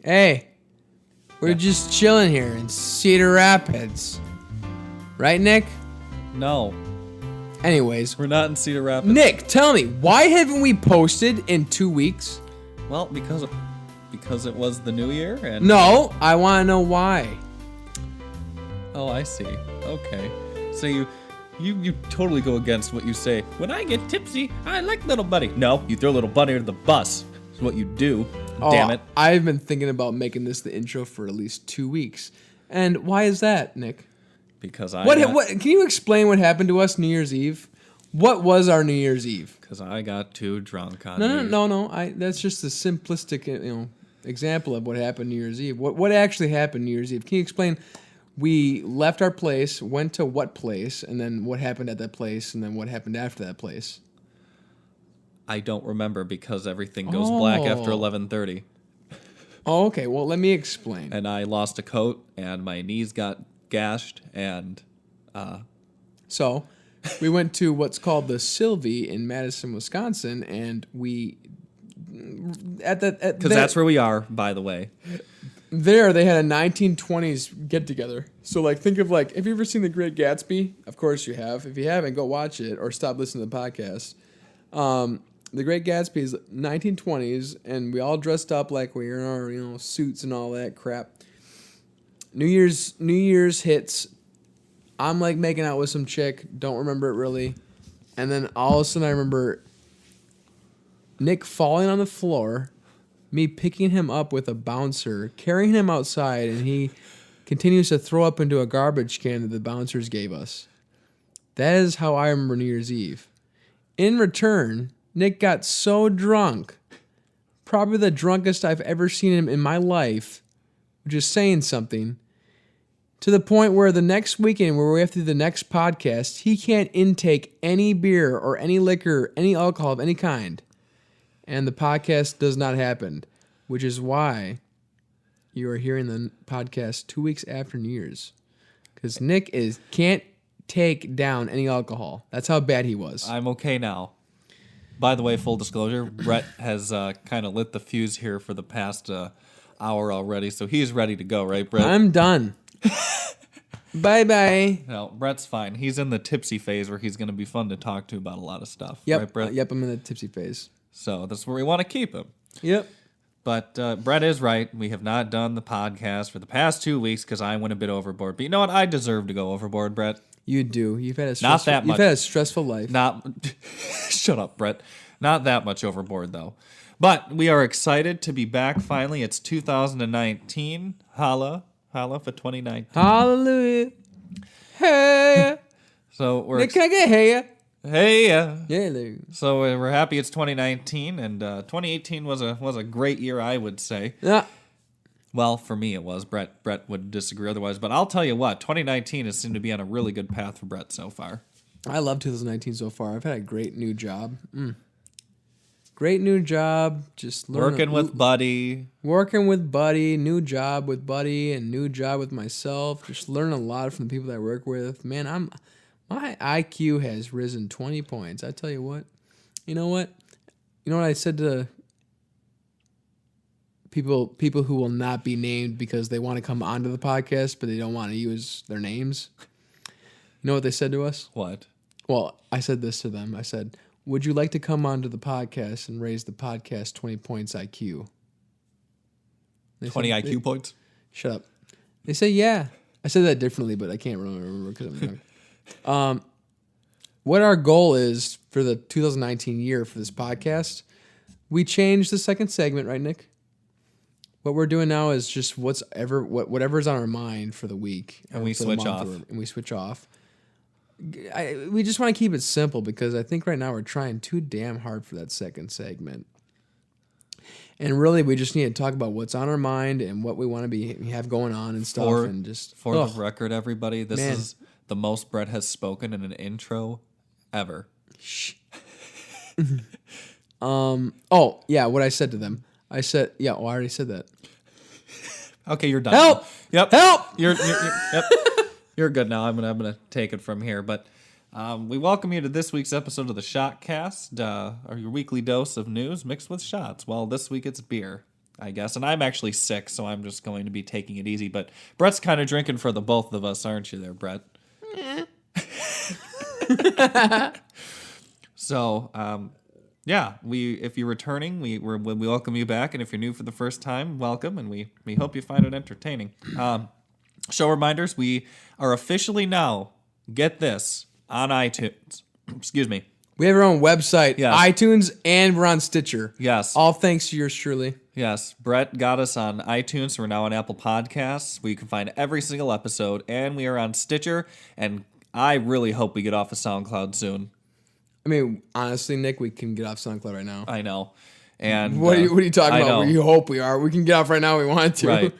Hey, we're just chilling here in Cedar Rapids. Right, Nick? No, Anyways, we're not in Cedar Rapids. Nick, tell me, why haven't we posted in 2 weeks? Well, because it was the new year and... No, I want to know why. Oh, I see. Okay. So you totally go against what you say. When I get tipsy, I like little buddy. No, you throw little buddy under the bus. That's what you do. Damn it. I've been thinking about making this the intro for at least 2 weeks. And why is that, Nick? Because What can you explain what happened to us New Year's Eve? What was our New Year's Eve? Because I got too drunk on New Year's. No. That's just a simplistic, example of what happened New Year's Eve. What actually happened New Year's Eve? Can you explain? We left our place, went to what place, and then what happened at that place, and then what happened after that place? I don't remember because everything goes black after 11:30. Oh, okay. Well, let me explain. And I lost a coat, and my knees got gashed, and... So, we went to what's called the Sylvie in Madison, Wisconsin, and we... Because that's where we are, by the way. There, they had a 1920s get-together. So, think of, have you ever seen The Great Gatsby? Of course you have. If you haven't, go watch it or stop listening to the podcast. The Great Gatsby is 1920s, and we all dressed up like we were in our, suits and all that crap. New Year's hits. I'm, making out with some chick. Don't remember it really. And then all of a sudden I remember Nick falling on the floor, me picking him up with a bouncer, carrying him outside, and he continues to throw up into a garbage can that the bouncers gave us. That is how I remember New Year's Eve. In return, Nick got so drunk, probably the drunkest I've ever seen him in my life, which is saying something, to the point where the next weekend, where we have to do the next podcast, he can't intake any beer or any liquor, any alcohol of any kind. And the podcast does not happen, which is why you are hearing the podcast 2 weeks after New Year's. Because Nick can't take down any alcohol. That's how bad he was. I'm okay now. By the way, full disclosure, Brett has kind of lit the fuse here for the past hour already, so he's ready to go, right, Brett? I'm done. Bye-bye. No, Brett's fine. He's in the tipsy phase where he's going to be fun to talk to about a lot of stuff. Yep. Right, Brett? Yep, I'm in the tipsy phase. So that's where we want to keep him. Yep. But Brett is right. We have not done the podcast for the past 2 weeks because I went a bit overboard. But you know what? I deserve to go overboard, Brett. You do. You've had a stressful life. Shut up, Brett. Not that much overboard, though. But we are excited to be back finally. It's 2019. Holla for 2019. Hallelujah. Hey. So we're Nick, can I get hey? Hey. Yeah. So we're happy it's 2019, and 2018 was a great year, I would say. Yeah. Well, for me it was. Brett would disagree otherwise, but I'll tell you what, 2019 has seemed to be on a really good path for Brett so far. I love 2019 so far. I've had a great new job. Great new job. Just working with Buddy, new job with Buddy, and new job with myself. Just learning a lot from the people that I work with. Man, my IQ has risen 20 points. I tell you what. You know what? You know what I said to people who will not be named because they want to come onto the podcast, but they don't want to use their names? You know what they said to us? What? Well, I said this to them. I said, would you like to come onto the podcast and raise the podcast 20 points IQ? 20 IQ points? Shut up. They say, yeah. I said that differently, but I can't remember because I'm young. What our goal is for the 2019 year for this podcast, we changed the second segment, right, Nick? What we're doing now is just whatever's on our mind for the week. And we switch off. And we switch off. We just want to keep it simple because I think right now we're trying too damn hard for that second segment. And really, we just need to talk about what's on our mind and what we want to have going on and stuff. For the record, everybody, this is the most Brett has spoken in an intro ever. Shh. Oh, yeah, what I said to them. I said, I already said that. Okay, you're done. Help! Yep. Help! You're yep. You're good now. I'm gonna take it from here. But we welcome you to this week's episode of the Shotcast, your weekly dose of news mixed with shots. Well, this week it's beer. I guess. And I'm actually sick, so I'm just going to be taking it easy. But Brett's kind of drinking for the both of us, aren't you there, Brett? So, yeah, if you're returning, we welcome you back. And if you're new for the first time, welcome. And we hope you find it entertaining. Show reminders, we are officially now, get this, on iTunes. Excuse me. We have our own website, Yes. iTunes, and we're on Stitcher. Yes. All thanks to yours truly. Yes. Brett got us on iTunes. So we're now on Apple Podcasts, where you can find every single episode. And we are on Stitcher. And I really hope we get off of SoundCloud soon. I mean, honestly, Nick, we can get off SoundCloud right now. I know. And What are you talking I about? know. We hope we are. We can get off right now if we want to. Right.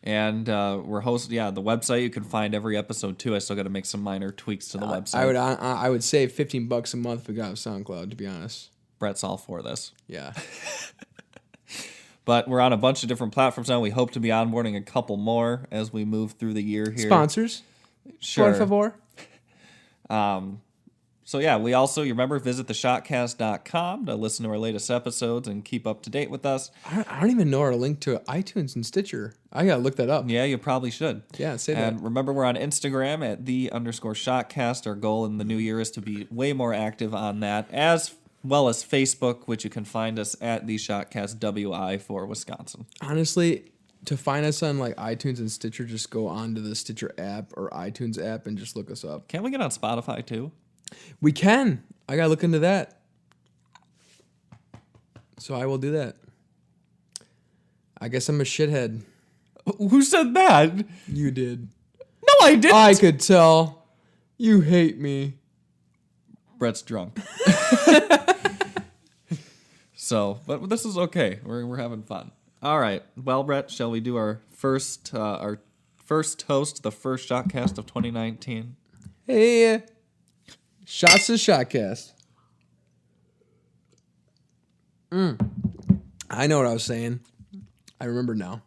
And we're hosting, the website. You can find every episode too. I still got to make some minor tweaks to the website. I would save $15 a month if we got off SoundCloud, to be honest. Brett's all for this. Yeah. But we're on a bunch of different platforms now. We hope to be onboarding a couple more as we move through the year here. Sponsors? Sure. Por favor. So yeah, we also, you remember, visit the shotcast.com to listen to our latest episodes and keep up to date with us. I don't even know our link to iTunes and Stitcher. I got to look that up. Yeah, you probably should. Yeah, say that. And remember, we're on Instagram at _shotcast. Our goal in the new year is to be way more active on that, as well as Facebook, which you can find us at the Shotcast WI for Wisconsin. Honestly, to find us on like iTunes and Stitcher, just go onto the Stitcher app or iTunes app and just look us up. Can't we get on Spotify too? We can. I got to look into that. So I will do that. I guess I'm a shithead. Who said that? You did. No, I didn't. I could tell. You hate me. Brett's drunk. So, but this is okay. We're having fun. All right. Well, Brett, shall we do our first toast, the first Shotcast of 2019? Hey. Shots to Shotcast. I know what I was saying. I remember now.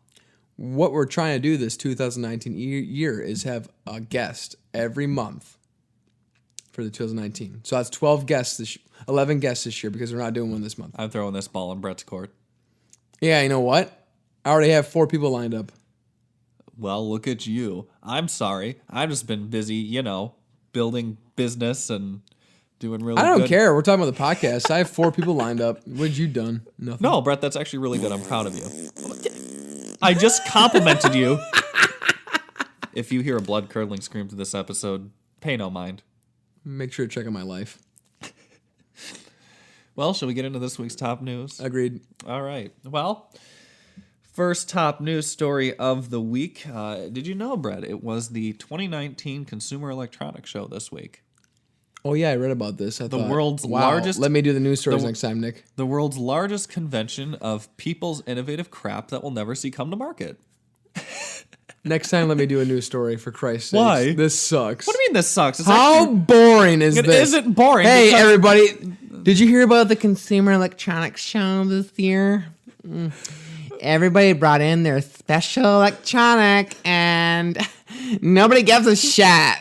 What we're trying to do this 2019 year is have a guest every month for the 2019. So that's 12 guests 11 guests this year because we're not doing one this month. I'm throwing this ball in Brett's court. Yeah, you know what? I already have 4 people lined up. Well, look at you. I'm sorry. I've just been busy, building business and doing really good. I don't care. We're talking about the podcast. I have 4 people lined up. What you done? Nothing. No, Brett, that's actually really good. I'm proud of you. I just complimented you. If you hear a blood-curdling scream to this episode, pay no mind. Make sure to check out my life. Well, shall we get into this week's top news? Agreed. All right. Well, first top news story of the week. Did you know, Brett, it was the 2019 Consumer Electronics Show this week. Oh, yeah, I read about this. I thought, world's wow, largest- Let me do the news stories next time, Nick. The world's largest convention of people's innovative crap that we'll never see come to market. Next time, let me do a news story, for Christ's sake. Why? This sucks. What do you mean this sucks? It's How actually- boring is It this? isn't boring. Hey, because- everybody. Did you hear about the Consumer Electronics Show this year? Everybody brought in their special electronic, and nobody gives a shit.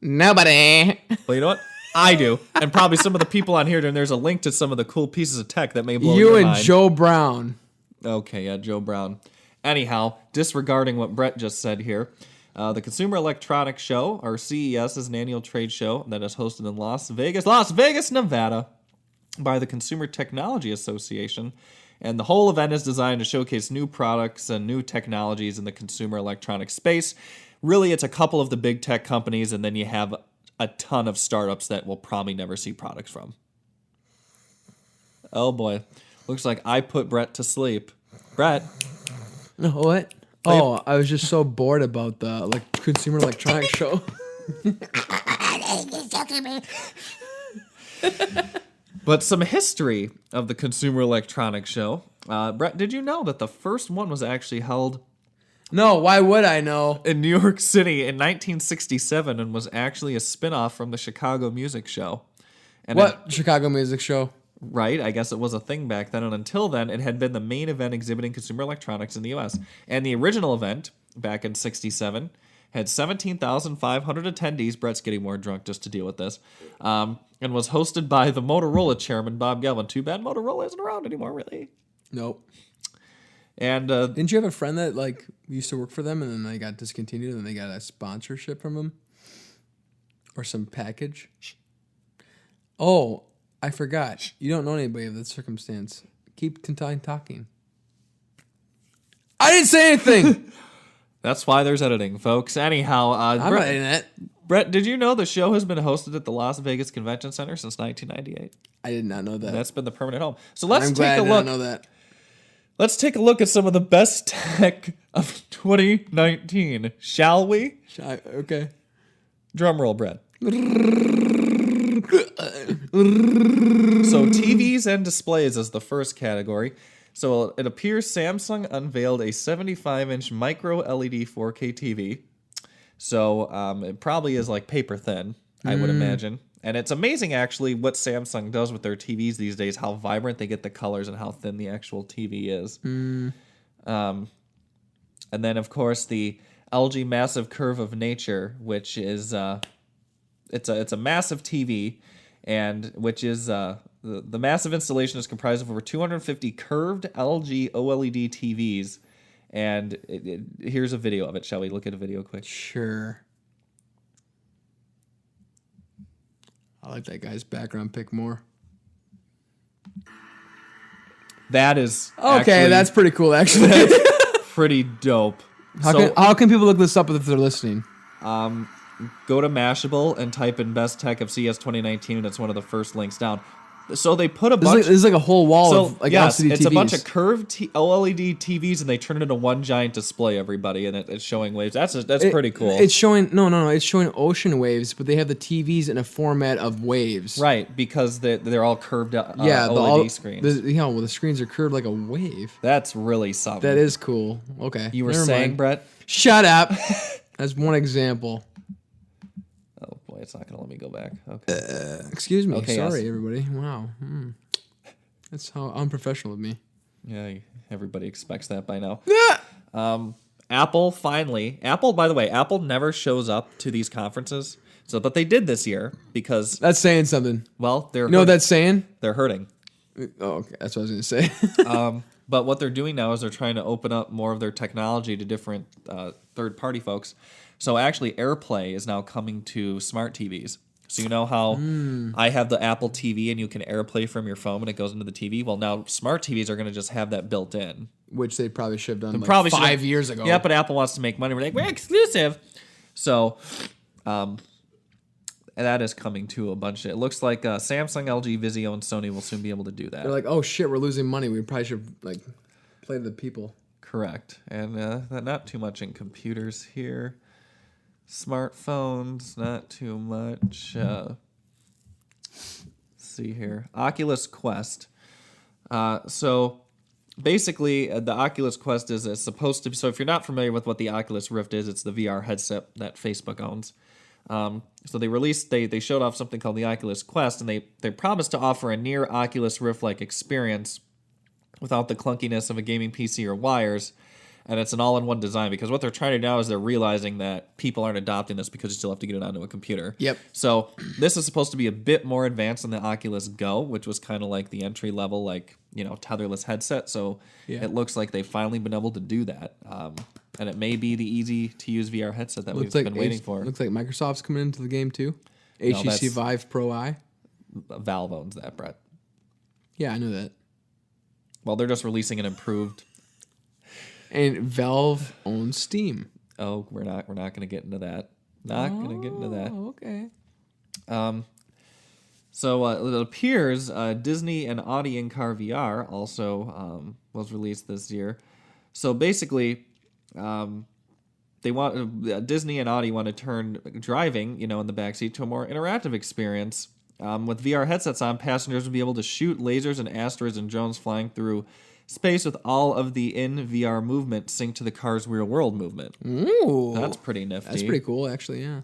Nobody. Well, you know what? I do. And probably some of the people on here, and there's a link to some of the cool pieces of tech that may blow You your and mind. Joe Brown. Okay, yeah, Joe Brown. Anyhow, disregarding what Brett just said here, the Consumer Electronics Show, or CES, is an annual trade show that is hosted in Las Vegas, Nevada, by the Consumer Technology Association. And the whole event is designed to showcase new products and new technologies in the consumer electronics space. Really, it's a couple of the big tech companies, and then you have a ton of startups that we'll probably never see products from. Oh boy. Looks like I put Brett to sleep. Brett. What? Oh, I was just so bored about the Consumer Electronics Show. But some history of the Consumer Electronics Show. Brett, did you know that the first one was actually held No, why would I know? in New York City in 1967 and was actually a spin-off from the Chicago Music Show? And What Chicago Music Show? Right, I guess it was a thing back then, and until then, it had been the main event exhibiting consumer electronics in the U.S. And the original event, back in 67, had 17,500 attendees. Brett's getting more drunk just to deal with this. And was hosted by the Motorola chairman, Bob Galvin. Too bad Motorola isn't around anymore, really. Nope. And Didn't you have a friend that like used to work for them and then they got discontinued and they got a sponsorship from them? Or some package? Oh, I forgot. You don't know anybody of that circumstance. Keep talking. I didn't say anything! that's why there's editing, folks. Anyhow, I'm not in it. Brett, did you know the show has been hosted at the Las Vegas Convention Center since 1998? I did not know that. That's been the permanent home. So let's I'm take glad a I look. did not know that. Let's take a look at some of the best tech of 2019, shall we? Okay. Drum roll, Brett. So TVs and displays is the first category. So it appears Samsung unveiled a 75-inch micro LED 4K TV. So it probably is like paper thin, I would imagine. And it's amazing, actually, what Samsung does with their TVs these days, how vibrant they get the colors and how thin the actual TV is. And then, of course, the LG Massive Curve of Nature, which is it's a massive TV, and which is the massive installation is comprised of over 250 curved LG OLED TVs. And here's a video of it. Shall we look at a video quick? Sure. I like that guy's background pick more. That is okay. That's pretty cool, actually. pretty dope. How can people look this up if they're listening? Go to Mashable and type in Best Tech of CES 2019, and it's one of the first links down. So they put a bunch. There's like a whole wall of like LCD it's TVs. a bunch of curved OLED TVs, and they turn it into one giant display. Everybody, and it's showing waves. That's pretty cool. It's showing no. It's showing ocean waves, but they have the TVs in a format of waves. Right, because they're all curved OLED screens. The screens are curved like a wave. That's really something. That is cool. Okay, You were never saying, mind. Brett? Shut up. That's one example. Oh boy, it's not gonna let me go back. Okay. Excuse me. Okay, Sorry, yes. everybody. Wow. That's how unprofessional of me. Yeah, everybody expects that by now. Yeah. Apple finally. Apple, by the way, Apple never shows up to these conferences. But they did this year because That's saying something. well, they're You know what that's saying? they're hurting. Oh, okay. That's what I was going to say. But what they're doing now is they're trying to open up more of their technology to different third-party folks. So actually, AirPlay is now coming to smart TVs. So you know how I have the Apple TV and you can AirPlay from your phone when it goes into the TV? Well, now smart TVs are going to just have that built in. Which they probably should have done Probably 5 years ago. Yeah, but Apple wants to make money. We're like, we're exclusive. So and that is coming to a bunch. It looks like Samsung, LG, Vizio, and Sony will soon be able to do that. They're like, oh shit, we're losing money. We probably should like play to the people. Correct. And not too much in computers here. Smartphones, not too much. Let's see here. Oculus Quest. So basically, the Oculus Quest is supposed to be. So if you're not familiar with what the Oculus Rift is, it's the VR headset that Facebook owns. So they showed off something called the Oculus Quest, and they promised to offer a near Oculus Rift-like experience without the clunkiness of a gaming PC or wires. And it's an all-in-one design because what they're trying to do now is they're realizing that people aren't adopting this because you still have to get it onto a computer. Yep. So this is supposed to be a bit more advanced than the Oculus Go, which was kind of like the entry-level, like, tetherless headset. So It looks like they've finally been able to do that. And it may be the easy-to-use VR headset that we've been waiting for. Looks like Microsoft's coming into the game too. No, HTC that's- Vive Pro I. Valve owns that, Brett. Yeah, I knew that. Well, they're just releasing an improved... And Valve owns Steam. Oh, we're not going to get into that. Going to get into that. Oh, okay. So it appears Disney and Audi in-car VR also was released this year. So basically, Disney and Audi want to turn driving, in the backseat to a more interactive experience. With VR headsets on, passengers will be able to shoot lasers and asteroids and drones flying through space with all of the in-VR movement synced to the car's real-world movement. Ooh. That's pretty nifty. That's pretty cool, actually, yeah.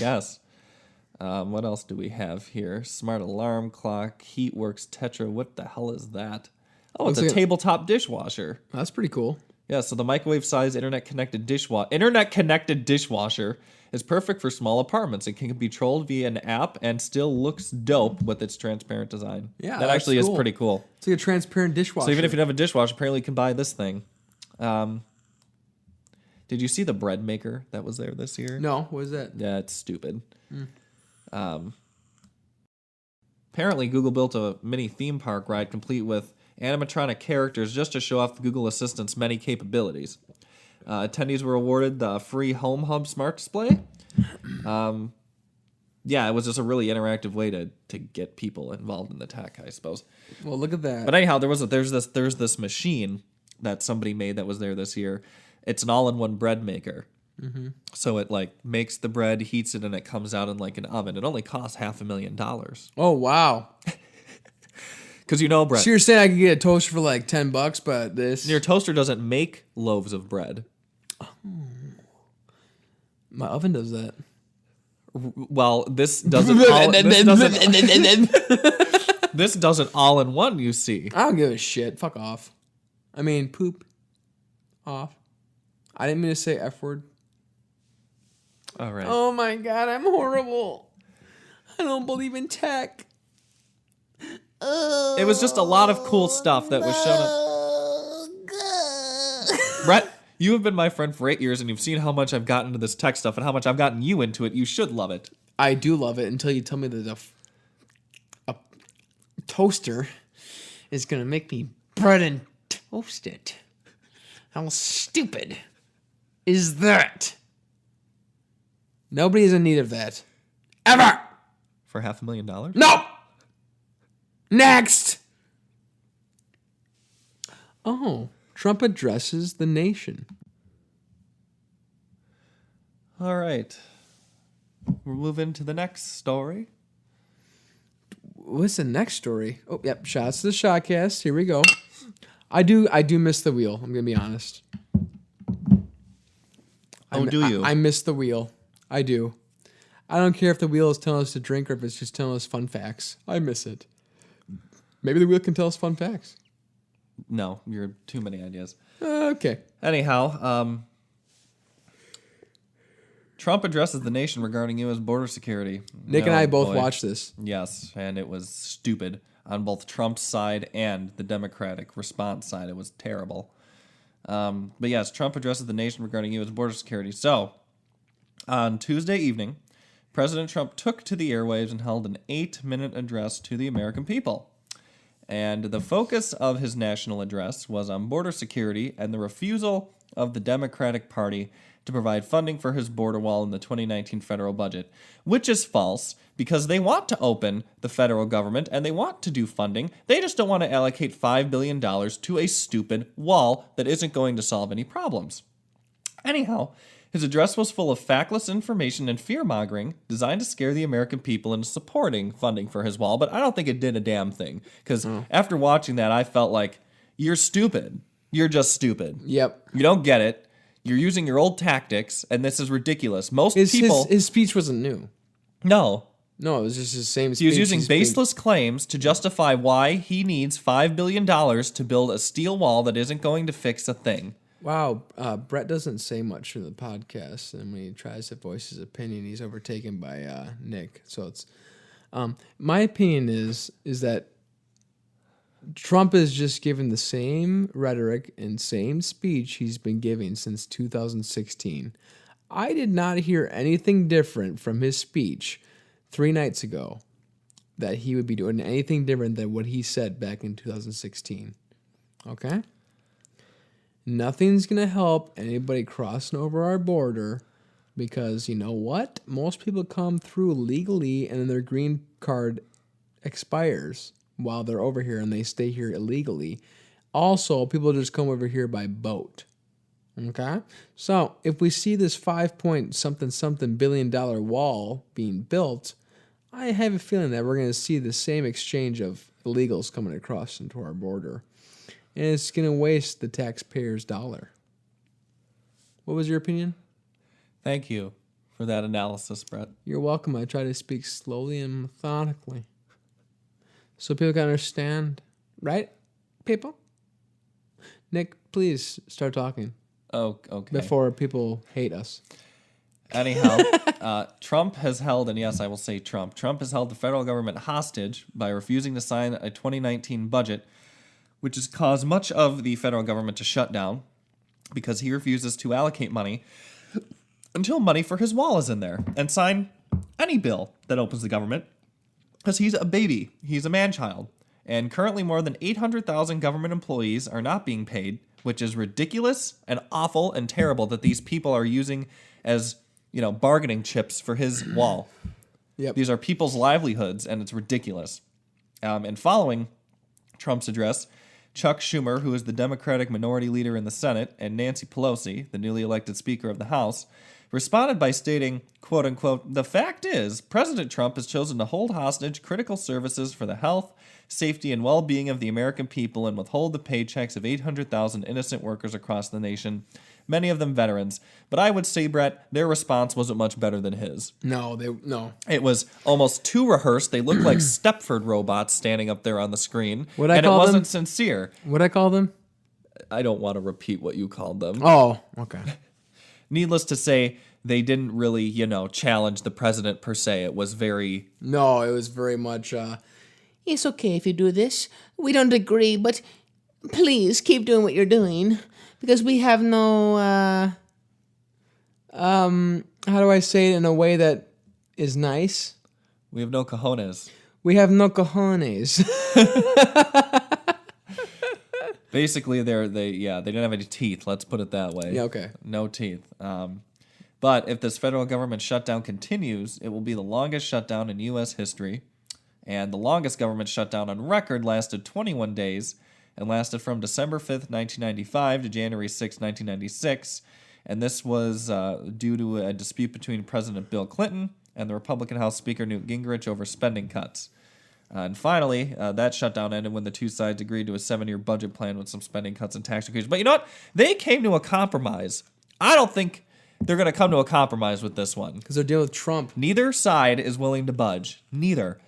Yes. What else do we have here? Smart alarm clock, HeatWorks Tetra. What the hell is that? Oh, it's a tabletop dishwasher. That's pretty cool. Yeah, so the microwave-sized internet-connected dishwasher is perfect for small apartments. It can be controlled via an app and still looks dope with its transparent design. Yeah, that actually is pretty cool. It's like a transparent dishwasher. So even if you don't have a dishwasher, apparently you can buy this thing. Did you see the bread maker that was there this year? No, what is that? Yeah, it's stupid. Apparently, Google built a mini theme park ride complete with animatronic characters just to show off the Google Assistant's many capabilities. Attendees were awarded the free Home Hub smart display. Yeah, it was just a really interactive way to get people involved in the tech, I suppose. Well, look at that. But anyhow, there's this machine that somebody made that was there this year. It's an all-in-one bread maker. Mm-hmm. So it like makes the bread, heats it, and it comes out in like an oven. It only costs $500,000. Oh, wow. Because bread. So you're saying I could get a toaster for like $10, but this... Your toaster doesn't make loaves of bread. Oh. My oven does that. Well, this doesn't this doesn't all in one, you see. I don't give a shit. Fuck off. I mean, poop off. I didn't mean to say F word. All right. Oh my God, I'm horrible. I don't believe in tech. It was just a lot of cool stuff that was shown up. Brett, you have been my friend for 8 years, and you've seen how much I've gotten into this tech stuff and how much I've gotten you into it. You should love it. I do love it until you tell me that a toaster is going to make me bread and toast it. How stupid is that? Nobody is in need of that. Ever! For $500,000? No! Next! Oh, Trump addresses the nation. All right. We're moving to the next story. What's the next story? Oh, yep. Shots to the Shotcast. Here we go. I do miss the wheel. I'm gonna be honest. Do you? I miss the wheel. I do. I don't care if the wheel is telling us to drink or if it's just telling us fun facts. I miss it. Maybe the wheel can tell us fun facts. No, you're too many ideas. Okay. Anyhow, Trump addresses the nation regarding U.S. border security. Nick and I both watched this. Yes, and it was stupid on both Trump's side and the Democratic response side. It was terrible. But yes, Trump addresses the nation regarding U.S. border security. So, on Tuesday evening, President Trump took to the airwaves and held an 8-minute address to the American people. And the focus of his national address was on border security and the refusal of the Democratic Party to provide funding for his border wall in the 2019 federal budget, which is false because they want to open the federal government and they want to do funding. They just don't want to allocate $5 billion to a stupid wall that isn't going to solve any problems. Anyhow, his address was full of factless information and fear-mongering designed to scare the American people into supporting funding for his wall, but I don't think it did a damn thing. Because after watching that, I felt like, you're stupid. You're just stupid. Yep. You don't get it. You're using your old tactics, and this is ridiculous. His speech wasn't new. No. No, it was just his same speech. He was using baseless claims to justify why he needs $5 billion to build a steel wall that isn't going to fix a thing. Wow, Brett doesn't say much in the podcast, and when he tries to voice his opinion, he's overtaken by Nick. So it's my opinion is that Trump is just given the same rhetoric and same speech he's been giving since 2016. I did not hear anything different from his speech 3 nights ago that he would be doing anything different than what he said back in 2016. Okay? Nothing's going to help anybody crossing over our border because you know what? Most people come through legally and then their green card expires while they're over here and they stay here illegally. Also, people just come over here by boat. Okay? So, if we see this $5 billion wall being built, I have a feeling that we're going to see the same exchange of illegals coming across into our border. And it's going to waste the taxpayer's dollar. What was your opinion? Thank you for that analysis, Brett. You're welcome. I try to speak slowly and methodically so people can understand. Right, people? Nick, please start talking. Oh, okay. Before people hate us. Anyhow, Trump has held, and yes, I will say Trump has held the federal government hostage by refusing to sign a 2019 budget, which has caused much of the federal government to shut down. because he refuses to allocate money until money for his wall is in there and sign any bill that opens the government, because he's a baby. He's a man-child. And currently more than 800,000 government employees are not being paid, which is ridiculous and awful and terrible that these people are using as, bargaining chips for his wall. Yep. These are people's livelihoods, and it's ridiculous. And following Trump's address, Chuck Schumer, who is the Democratic minority leader in the Senate, and Nancy Pelosi, the newly elected Speaker of the House, responded by stating, quote unquote, "The fact is, President Trump has chosen to hold hostage critical services for the health, safety, and well-being of the American people and withhold the paychecks of 800,000 innocent workers across the nation, many of them veterans." But I would say, Brett, their response wasn't much better than his. No. It was almost too rehearsed. They looked like Stepford robots standing up there on the screen. What'd I and call it wasn't them? sincere. What'd I call them? I don't want to repeat what you called them. Oh, okay. Needless to say, they didn't really, challenge the president per se. It was very... No, it was very much, It's okay if you do this. We don't agree, but please keep doing what you're doing because we have no, how do I say it in a way that is nice? We have no cojones. We have no cojones. Basically, they didn't have any teeth. Let's put it that way. Yeah, okay. No teeth. But if this federal government shutdown continues, it will be the longest shutdown in U.S. history. And the longest government shutdown on record lasted 21 days and lasted from December 5th, 1995 to January 6th, 1996. And this was due to a dispute between President Bill Clinton and the Republican House Speaker Newt Gingrich over spending cuts. And finally, that shutdown ended when the two sides agreed to a 7-year budget plan with some spending cuts and tax increases. But you know what? They came to a compromise. I don't think they're going to come to a compromise with this one. Because they're dealing with Trump. Neither side is willing to budge. Neither.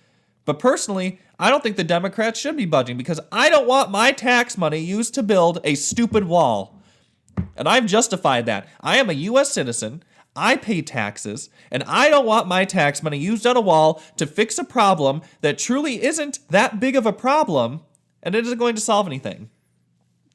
But personally, I don't think the Democrats should be budging because I don't want my tax money used to build a stupid wall. And I've justified that. I am a U.S. citizen. I pay taxes, and I don't want my tax money used on a wall to fix a problem that truly isn't that big of a problem, and it isn't going to solve anything.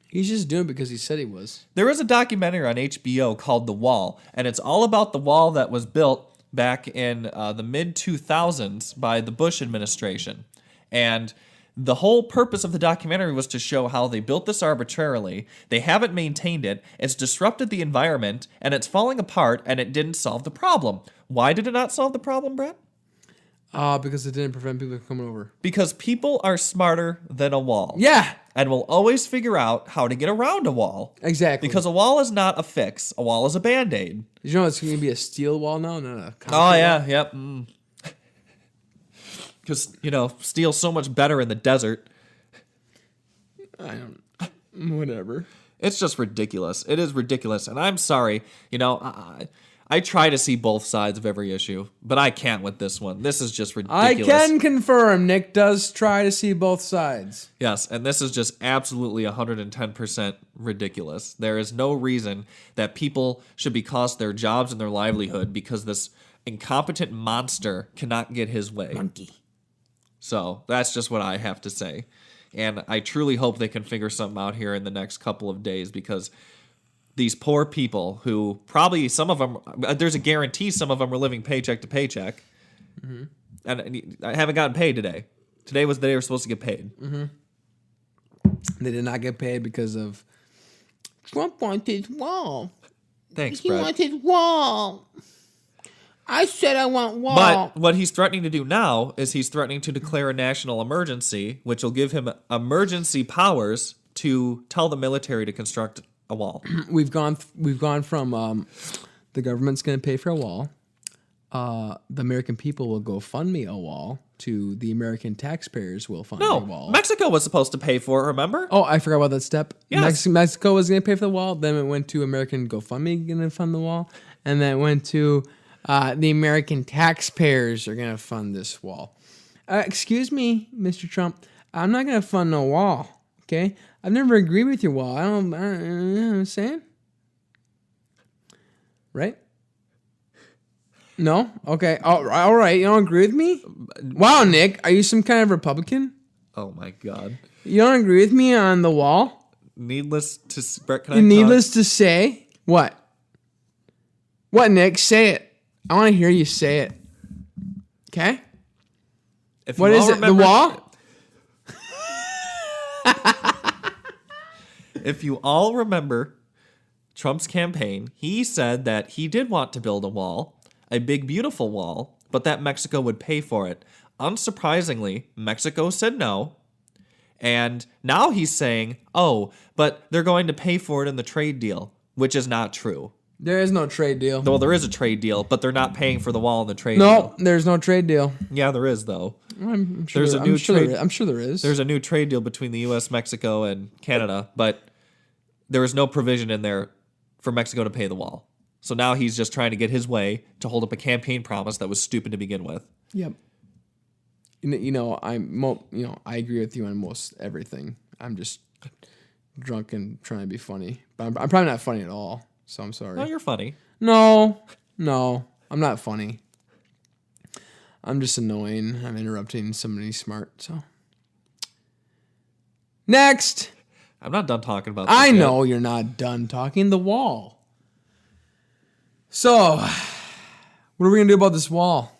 He's just doing it because he said he was. There is a documentary on HBO called The Wall, and it's all about the wall that was built back in the mid-2000s by the Bush administration. And the whole purpose of the documentary was to show how they built this arbitrarily, they haven't maintained it, it's disrupted the environment, and it's falling apart, and it didn't solve the problem. Why did it not solve the problem, Brett? Because it didn't prevent people from coming over. Because people are smarter than a wall. Yeah. And will always figure out how to get around a wall. Exactly. Because a wall is not a fix. A wall is a Band-Aid. Did you know it's going to be a steel wall now, not a concrete Oh, yeah, wall? yep. Because, steel's so much better in the desert. Whatever. It's just ridiculous. It is ridiculous. And I'm sorry. I try to see both sides of every issue, but I can't with this one. This is just ridiculous. I can confirm Nick does try to see both sides. Yes, and this is just absolutely 110% ridiculous. There is no reason that people should be cost their jobs and their livelihood because this incompetent monster cannot get his way. Monkey. So that's just what I have to say. And I truly hope they can figure something out here in the next couple of days because these poor people who probably some of them, there's a guarantee some of them were living paycheck to paycheck. Mm-hmm. And I haven't gotten paid today. Today was the day they were supposed to get paid. Mm-hmm. They did not get paid because of... Trump wants his wall. Thanks, He Brett. wants his wall. I said I want wall. But what he's threatening to do now is he's threatening to declare a national emergency, which will give him emergency powers to tell the military to construct a wall. We've gone from the government's going to pay for a wall, the American people will go fund me a wall, to the American taxpayers will fund No, a wall. Mexico was supposed to pay for it, remember? Oh, I forgot about that step. Yes. Mexico was going to pay for the wall. Then it went to American GoFundMe going to fund the wall. And then it went to the American taxpayers are going to fund this wall. Excuse me, Mr. Trump. I'm not going to fund no wall, okay? I've never agreed with your wall. I don't you know what I'm saying? Right? No? Okay. All right. You don't agree with me? Wow, Nick. Are you some kind of Republican? Oh, my God. You don't agree with me on the wall? Needless to Brett, can I Needless to say, what? What, Nick? Say it. I want to hear you say it. Okay? What is it? The wall? If you all remember Trump's campaign, he said that he did want to build a wall, a big, beautiful wall, but that Mexico would pay for it. Unsurprisingly, Mexico said no. And now he's saying, oh, but they're going to pay for it in the trade deal, which is not true. There is no trade deal. Well, there is a trade deal, but they're not paying for the wall in the trade deal. No, there's no trade deal. Yeah, there is, though. I'm sure there is. There's a new trade deal between the U.S., Mexico, and Canada, but there is no provision in there for Mexico to pay the wall. So now he's just trying to get his way to hold up a campaign promise that was stupid to begin with. Yep. I agree with you on most everything. I'm just drunk and trying to be funny, but I'm probably not funny at all. So I'm sorry. No, you're funny. No, I'm not funny. I'm just annoying. I'm interrupting somebody smart. So next. I'm not done talking about this I yet. know you're not done talking. The wall. So, what are we going to do about this wall?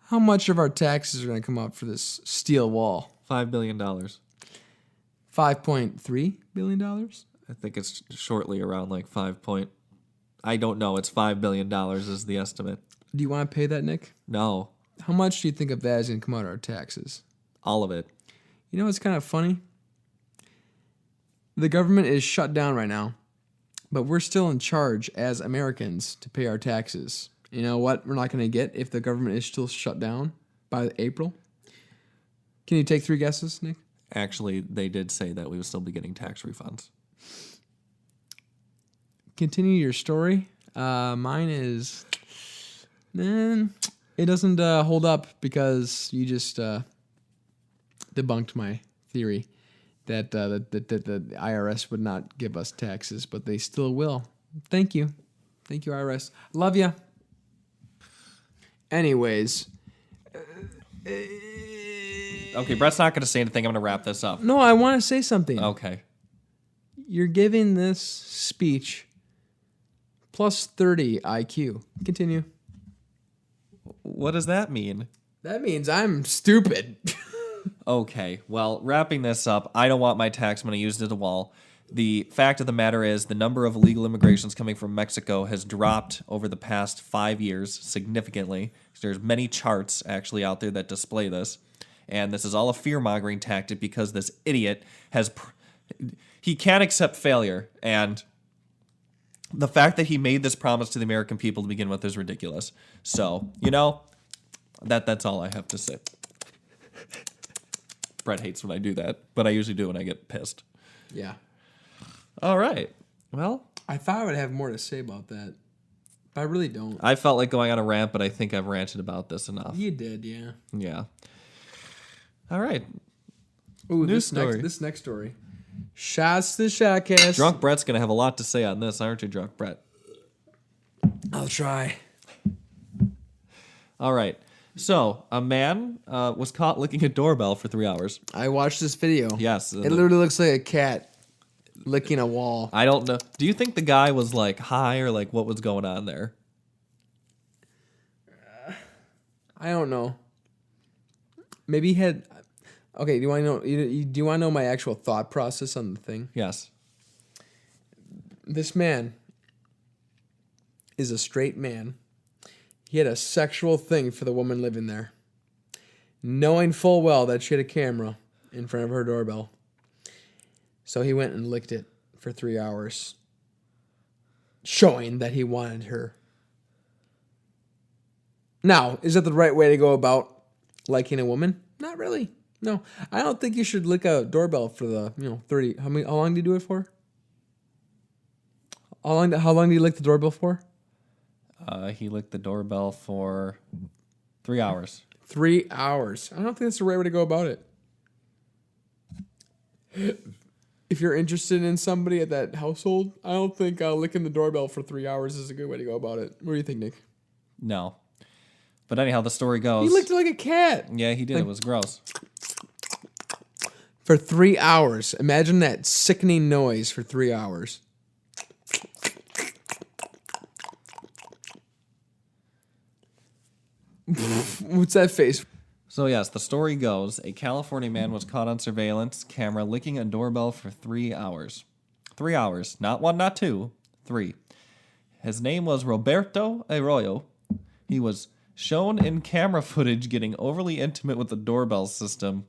How much of our taxes are going to come up for this steel wall? $5 billion. $5.3 billion? I think it's shortly around like I don't know. It's $5 billion is the estimate. Do you want to pay that, Nick? No. How much do you think of that is going to come out of our taxes? All of it. You know what's kind of funny? The government is shut down right now, but we're still in charge as Americans to pay our taxes. You know what we're not going to get if the government is still shut down by April? Can you take 3 guesses, Nick? Actually, they did say that we would still be getting tax refunds. Continue your story. Mine is... it doesn't hold up because you just debunked my theory that the IRS would not give us taxes, but they still will. Thank you. Thank you, IRS. Love you. Anyways. Okay, Brett's not going to say anything. I'm going to wrap this up. No, I want to say something. Okay. You're giving this speech plus 30 IQ. Continue. What does that mean? That means I'm stupid. Okay, well, wrapping this up, I don't want my tax money used as a wall. The fact of the matter is the number of illegal immigrations coming from Mexico has dropped over the past 5 years significantly. There's many charts actually out there that display this. And this is all a fear-mongering tactic because this idiot he can't accept failure. And the fact that he made this promise to the American people to begin with is ridiculous. So, that's all I have to say. Brett hates when I do that, but I usually do when I get pissed. Yeah. All right. Well, I thought I would have more to say about that, but I really don't. I felt like going on a rant, but I think I've ranted about this enough. You did, yeah. Yeah. All right. Ooh, this next story. Shots to Shotcast. Drunk Brett's going to have a lot to say on this, aren't you, Drunk Brett? I'll try. All right. So, a man was caught licking a doorbell for 3 hours. I watched this video. Yes. It literally looks like a cat licking a wall. I don't know. Do you think the guy was like high or like what was going on there? I don't know. Maybe he had. Okay, do you want to know? Do you want to know my actual thought process on the thing? Yes. This man is a straight man. He had a sexual thing for the woman living there, knowing full well that she had a camera in front of her doorbell. So he went and licked it for 3 hours, showing that he wanted her. Now, is that the right way to go about liking a woman? Not really. No, I don't think you should lick a doorbell for the 30. How long do you do it for? How long do you lick the doorbell for? He licked the doorbell for 3 hours. 3 hours. I don't think that's the right way to go about it. If you're interested in somebody at that household, I don't think licking the doorbell for 3 hours is a good way to go about it. What do you think, Nick? No. But anyhow, the story goes. He licked it like a cat. Yeah, he did. It was gross. For 3 hours. Imagine that sickening noise for 3 hours. What's that face? So yes, the story goes, a California man was caught on surveillance camera licking a doorbell for 3 hours. 3 hours. Not one, not two. 3. His name was Roberto Arroyo. He was shown in camera footage getting overly intimate with the doorbell system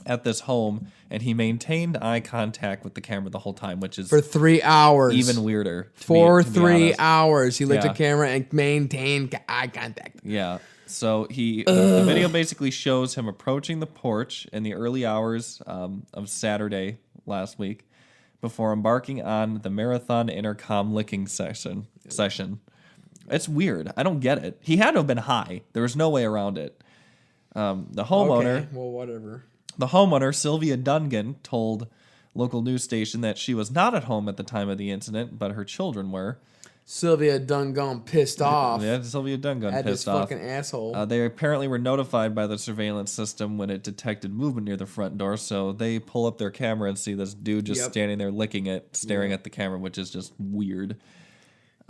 at this home, and he maintained eye contact with the camera the whole time, which is For 3 hours. even weirder. For to be 3 honest. hours. He licked Yeah. a camera and maintained eye contact. Yeah. So the video basically shows him approaching the porch in the early hours of Saturday last week before embarking on the marathon intercom licking session. It's weird. I don't get it. He had to have been high. There was no way around it. The homeowner, Okay, well, whatever. the homeowner, Sylvia Dungan, told local news station that she was not at home at the time of the incident, but her children were. Sylvia done gone pissed off Yeah, Sylvia Dungan at this pissed off. fucking asshole. They apparently were notified by the surveillance system when it detected movement near the front door, so they pull up their camera and see this dude just Yep. standing there licking it, staring at the camera, which is just weird.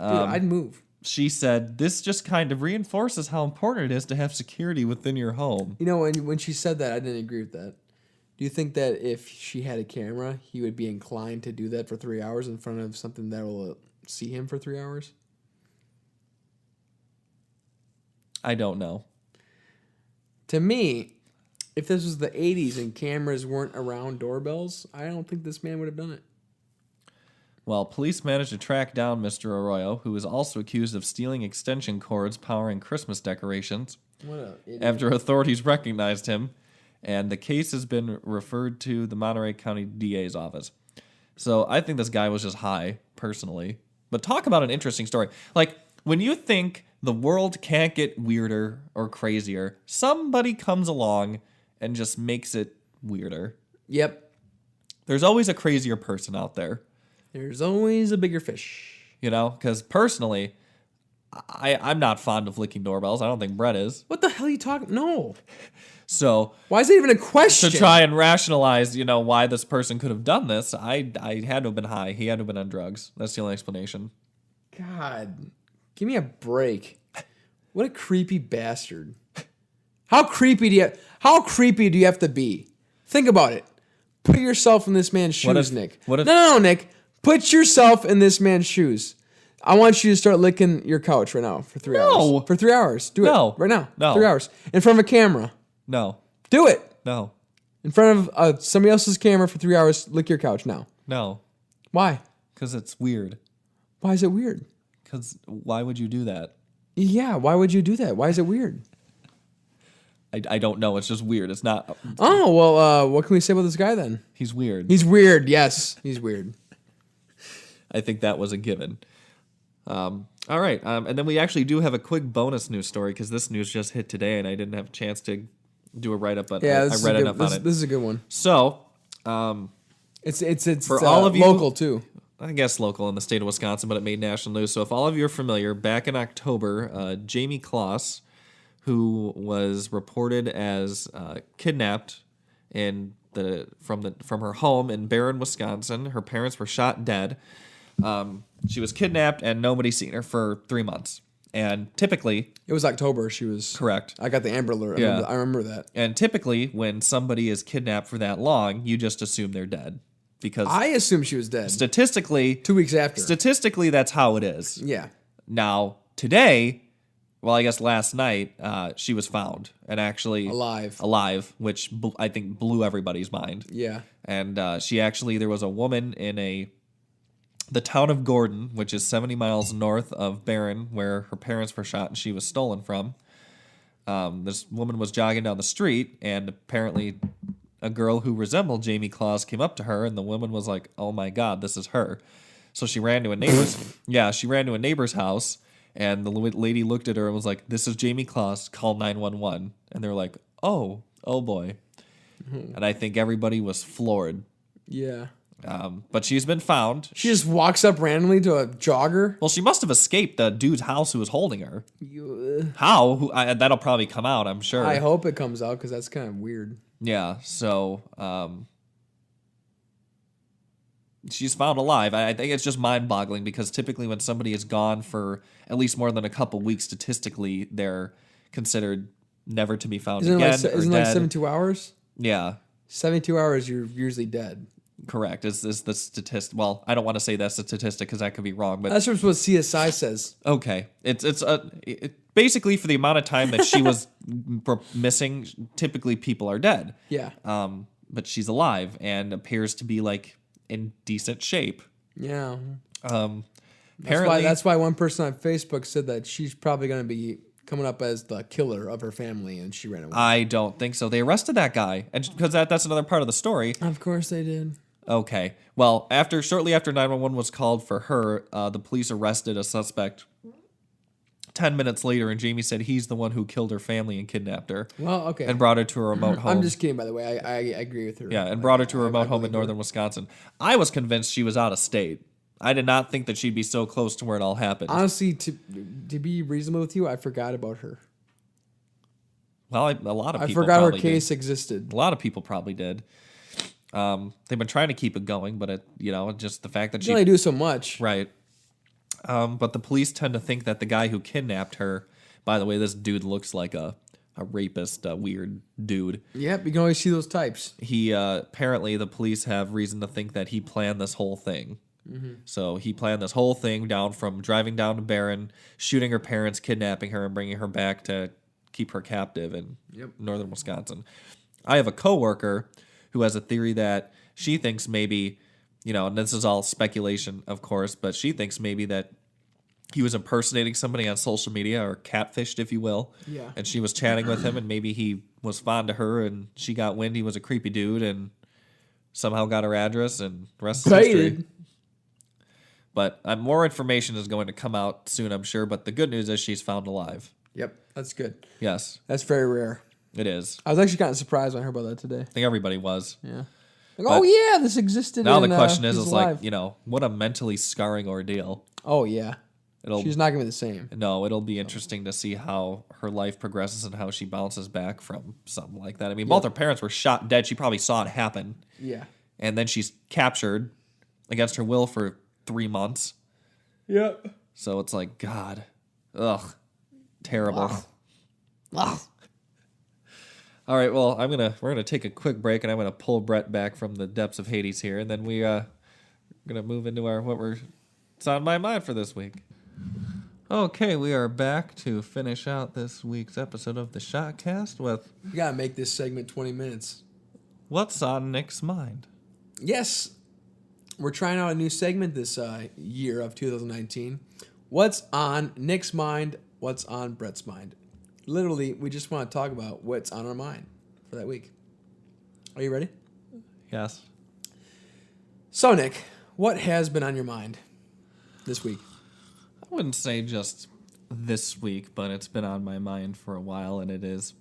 Dude, I'd move. She said, "This just kind of reinforces how important it is to have security within your home." You know, when she said that, I didn't agree with that. Do you think that if she had a camera, he would be inclined to do that for 3 hours in front of something that will see him for 3 hours? I don't know. To me, if this was the 80s and cameras weren't around doorbells, I don't think this man would have done it. Well, police managed to track down Mr. Arroyo, who is also accused of stealing extension cords powering Christmas decorations, What a idiot. after authorities recognized him, and the case has been referred to the Monterey County DA's office. So I think this guy was just high, personally. But talk about an interesting story. Like, when you think the world can't get weirder or crazier, somebody comes along and just makes it weirder. Yep. There's always a crazier person out there, There's always a bigger fish. you know? Because personally, I'm not fond of licking doorbells. I don't think Brett is. What the hell are you talking? No. So Why is it even a question? to try and rationalize, why this person could have done this, I had to have been high. He had to have been on drugs. That's the only explanation. God, give me a break. What a creepy bastard. How creepy do you have to be? Think about it. Put yourself in this man's shoes, Nick. No, Nick. Put yourself in this man's shoes. I want you to start licking your couch right now for 3 hours. No. For 3 hours. Do No. it right now. No. 3 hours. In front of a camera. No, Do it. no, In front of somebody else's camera for 3 hours. Lick your couch now. no, Why? because it's weird. Why is it weird? Because why would you do that? Yeah, why would you do that? Why is it weird? I don't know. It's just weird. It's not. Oh, well, what can we say about this guy then? He's weird. He's weird. Yes, he's weird. I think that was a given. All right. And then we actually do have a quick bonus news story because this news just hit today and I didn't have a chance to do a write-up, but Yeah, I read enough on it. This is a good one. So, It's For all of you- local too. I guess local in the state of Wisconsin, but it made national news. So if all of you are familiar, back in October, Jamie Kloss, who was reported as kidnapped from her home in Barron, Wisconsin. Her parents were shot dead. She was kidnapped and nobody's seen her for 3 months. And typically, It was October. She was correct. I got the Amber Alert. Yeah. I remember that. And typically, when somebody is kidnapped for that long, you just assume they're dead because I assumed she was dead. statistically, 2 weeks after. statistically, that's how it is. Yeah. Now, today, well, I guess last night, she was found and actually Alive. which I think blew everybody's mind. Yeah. And there was a woman in the town of Gordon, which is 70 miles north of Barron, where her parents were shot and she was stolen from. This woman was jogging down the street, and apparently a girl who resembled Jamie Kloss came up to her, and the woman was like, "Oh my God, this is her." So she ran to a neighbor's. She ran to a neighbor's house, and the lady looked at her and was like, "This is Jamie Kloss. Call 911." And they're like, "Oh boy," and I think everybody was floored. Yeah. But she's been found. She just walks up randomly to a jogger. Well, she must have escaped the dude's house who was holding her. How? That'll probably come out, I'm sure. I hope it comes out because that's kind of weird. Yeah. So, she's found alive. I think it's just mind-boggling because typically when somebody is gone for at least more than a couple weeks, statistically, they're considered never to be found again or isn't dead. like 72 hours? Yeah, 72 hours, you're usually dead. correct. Is the statistic? Well, I don't want to say that's the statistic because that could be wrong, but That's just what CSI says. okay. It's basically for the amount of time that she was missing. Typically, people are dead. Yeah. But she's alive and appears to be like in decent shape. Yeah. Apparently, That's why one person on Facebook said that she's probably going to be coming up as the killer of her family, and she ran away. I don't think so. They arrested that guy, and because that's another part of the story. Of course they did. Okay. Well, shortly after 911 was called for her, the police arrested a suspect 10 minutes later, and Jamie said he's the one who killed her family and kidnapped her. Well, okay. And brought her to a remote home. I'm just kidding, by the way. I agree with her. Yeah, and brought her to a remote home in northern Wisconsin. I was convinced she was out of state. I did not think that she'd be so close to where it all happened. Honestly, to be reasonable with you, I forgot about her. Well, a lot of people I forgot her probably case did. existed. A lot of people probably did. They've been trying to keep it going, but just the fact that You only do so much. right. But the police tend to think that the guy who kidnapped her. By the way, this dude looks like a rapist, a weird dude. Yep, you can always see those types. He apparently the police have reason to think that he planned this whole thing. Mm-hmm. So he planned this whole thing down from driving down to Barron, shooting her parents, kidnapping her, and bringing her back to keep her captive in northern Wisconsin. I have a coworker who has a theory that she thinks maybe, and this is all speculation, of course, but she thinks maybe that he was impersonating somebody on social media or catfished, if you will. Yeah. And she was chatting with him, and maybe he was fond of her, and she got wind he was a creepy dude, and somehow got her address, and the rest is history. But more information is going to come out soon, I'm sure. But the good news is she's found alive. Yep, that's good. Yes, That's very rare. it is. I was actually kind of surprised when I heard about that today. I think everybody was. Yeah. Like, yeah, this existed. Now in, the question is he's like, alive. what a mentally scarring ordeal. Oh yeah. It'll She's not gonna be the same. No, it'll be interesting to see how her life progresses and how she bounces back from something like that. I mean, both her parents were shot dead. She probably saw it happen. Yeah. And then she's captured against her will for 3 months. Yep. So it's like, God, ugh, terrible. Wow. All right, well, we're gonna take a quick break, and I'm gonna pull Brett back from the depths of Hades here, and then we're gonna move into what's on my mind for this week. Okay, we are back to finish out this week's episode of the Shotcast with You gotta make this segment 20 minutes. What's on Nick's mind. Yes, we're trying out a new segment this year of 2019. What's on Nick's mind? What's on Brett's mind? Literally, we just want to talk about what's on our mind for that week. Are you ready? Yes. So, Nick, what has been on your mind this week? I wouldn't say just this week, but it's been on my mind for a while, and it is.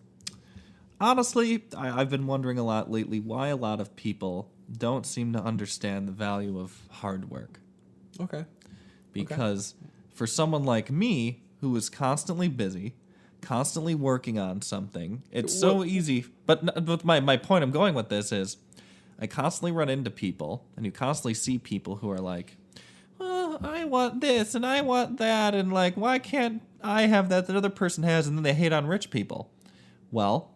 Honestly, I've been wondering a lot lately why a lot of people don't seem to understand the value of hard work. Okay. Because for someone like me, who is constantly busy, constantly working on something, it's so easy. But my point I'm going with this is I constantly run into people, and you constantly see people who are like, well, I want this, and I want that, and like, why can't I have that other person has, and then they hate on rich people. Well,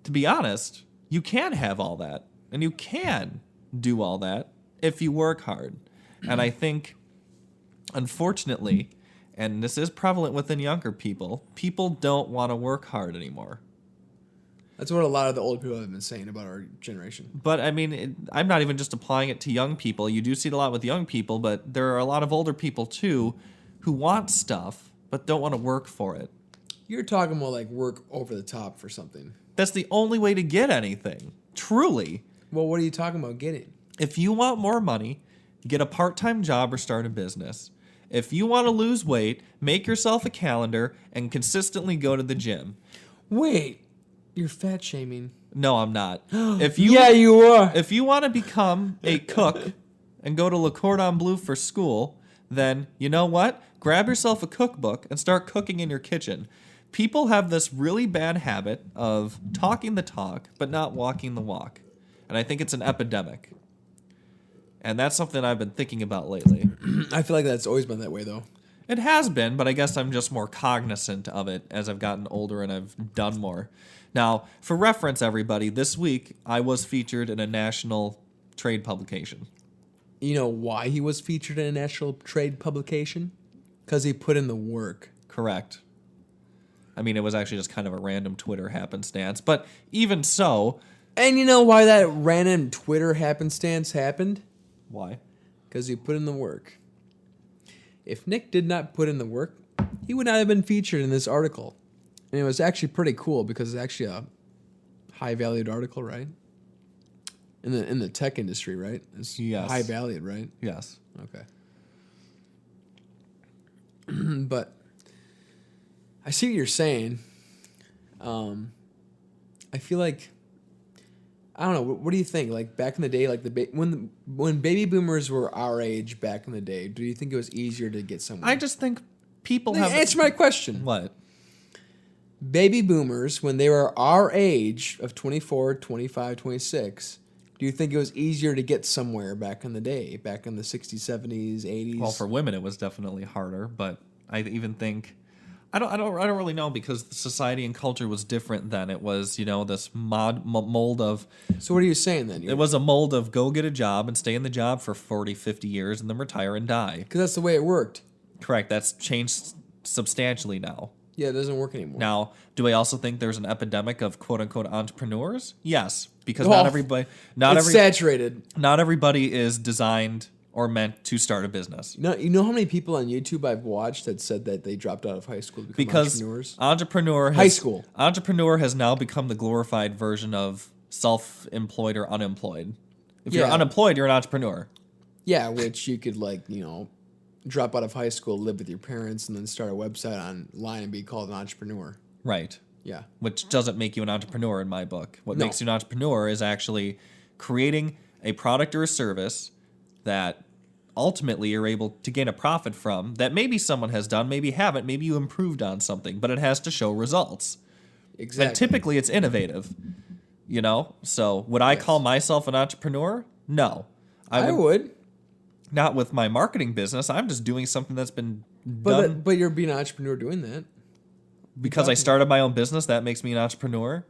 to be honest, you can have all that, and you can do all that if you work hard. And I think, unfortunately, and this is prevalent within younger people, people don't want to work hard anymore. That's what a lot of the old people have been saying about our generation. But, I mean, I'm not even just applying it to young people. You do see it a lot with young people, but there are a lot of older people, too, who want stuff but don't want to work for it. You're talking about like work over the top for something. That's the only way to get anything. Truly. Well, what are you talking about getting? If you want more money, get a part-time job or start a business. If you want to lose weight, make yourself a calendar and consistently go to the gym. Wait, you're fat shaming. No, I'm not. Yeah, you are. If you want to become a cook and go to Le Cordon Bleu for school, then you know what? Grab yourself a cookbook and start cooking in your kitchen. People have this really bad habit of talking the talk but not walking the walk. And I think it's an epidemic. And that's something I've been thinking about lately. I feel like that's always been that way, though. It has been, but I guess I'm just more cognizant of it as I've gotten older and I've done more. Now, for reference, everybody, this week I was featured in a national trade publication. You know why he was featured in a national trade publication? Because he put in the work. Correct. I mean, it was actually just kind of a random Twitter happenstance, but even so... And you know why that random Twitter happenstance happened? Why? Because he put in the work. If Nick did not put in the work, he would not have been featured in this article. And it was actually pretty cool because it's actually a high-valued article, right? In the tech industry, right? It's Yes. high-valued, right? Yes. Okay. But I see what you're saying. I feel like I don't know. What do you think? Like back in the day, like when baby boomers were our age back in the day, do you think it was easier to get somewhere? I just think people have... Answer my question. What? Baby boomers, when they were our age of 24, 25, 26, do you think it was easier to get somewhere back in the day, back in the 60s, 70s, 80s? Well, for women, it was definitely harder, but I even think... I don't really know because the society and culture was different then. It was, this mold of... So what are you saying then? It was a mold of go get a job and stay in the job for 40, 50 years and then retire and die. Because that's the way it worked. Correct. That's changed substantially now. Yeah, it doesn't work anymore. Now, do I also think there's an epidemic of quote-unquote entrepreneurs? Yes, because not everybody... saturated. Not everybody is designed... or meant to start a business. You know how many people on YouTube I've watched that said that they dropped out of high school to become entrepreneurs? Entrepreneur has now become the glorified version of self-employed or unemployed. If you're unemployed, you're an entrepreneur. Yeah, which you could drop out of high school, live with your parents, and then start a website online and be called an entrepreneur. Right. Yeah. Which doesn't make you an entrepreneur in my book. What makes you an entrepreneur is actually creating a product or a service that ultimately you're able to gain a profit from that maybe someone has done, maybe haven't, maybe you improved on something, but it has to show results. Exactly. And typically it's innovative, So would I call myself an entrepreneur? No. I would. Not with my marketing business. I'm just doing something that's been done. But you're being an entrepreneur doing that. Because I started my own business, that makes me an entrepreneur?